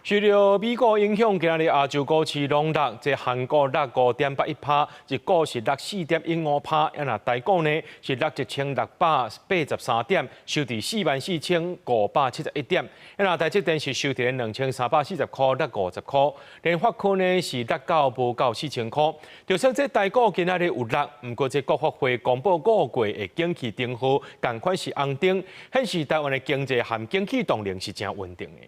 受到美國影響，今日亞洲股市攏落，即韓國落5.81%，日股是落4.15%，那台股呢是落1683點，收佇44571點，那台積電是收佇2340塊，落50塊，聯發科呢是落到無到4000塊。就說這台股今日有落，不過這國發會公布5月的景氣燈號，同款是紅燈，顯示台灣的經濟和景氣動能是真穩定的。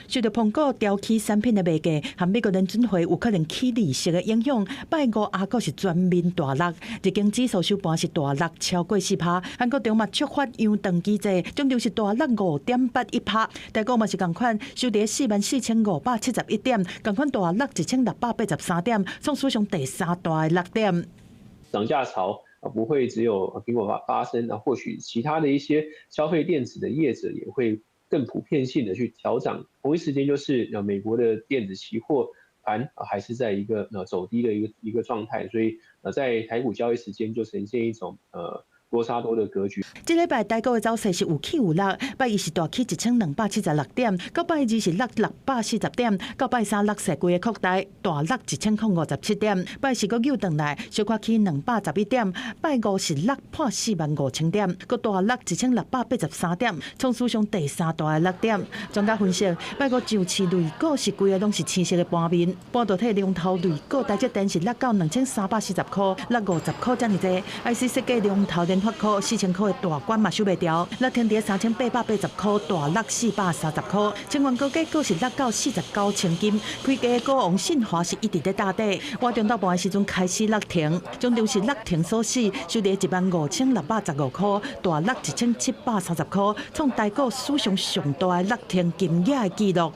受到蘋果調起產品的賣價和美國聯準會有可能起利息的影響，拜五亞股是全面大落，日經指數收盤是大落超過4%，韓國中嘛觸發央長機制，終究是大落5.81%，台股嘛是同款收佇44571點，同款大落1683點，創史上第3大的落點。漲價潮不會只有蘋果發生，或許其他的一些消費電子的業者也會更普遍性的去調漲，同一時間就是美國的電子期貨盤還是在一個走低的一個狀態，所以在台股交易時間就呈現一種多殺多的格局。這禮拜台股的走勢是有起有落，拜一是大起1276點，到拜二是落640點，到拜三落勢規個擴大，大落1057點，拜四個又轉來小可起211點，拜五是落破45000點，個大落1683點，創史上第3大的落點。專家分析，拜五上市類股是規個攏是青色的盤面，半導體龍頭類股台積電是落到2340塊，落50塊這麼多 ，IC 設計龍頭聯發科4000塊的大關嘛收袂掉，落停佇3880塊，大落430塊。清源高價股是落到49000金，開價股王信華是一直在打底，活中到盤的時陣開始落停，終究是落停所死，收佇15615塊，大落1730塊，創台股史上上大的落停金額的紀錄。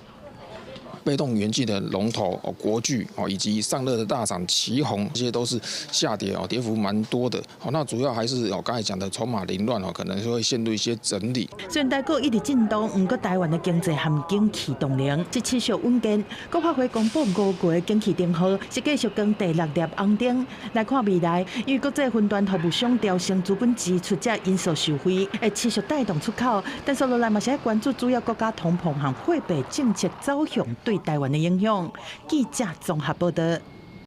被動元件的龍頭國巨以及散熱的大廠奇鋐，這些都是下跌跌幅蠻多的。那主要還是剛才講的籌碼凌亂可能會陷入一些整理。雖然台股一直震動，不過台灣的經濟和景氣動能是持續穩健。國發會公布5月景氣燈號是繼續跟第6粒紅燈。來看未來，因為國際雲端服務商調升資本支出這因素受惠，會持續帶動出口。但是落來嘛是要關注主要國家通膨和貨幣政策走向對台灣的影響。記者綜合報道。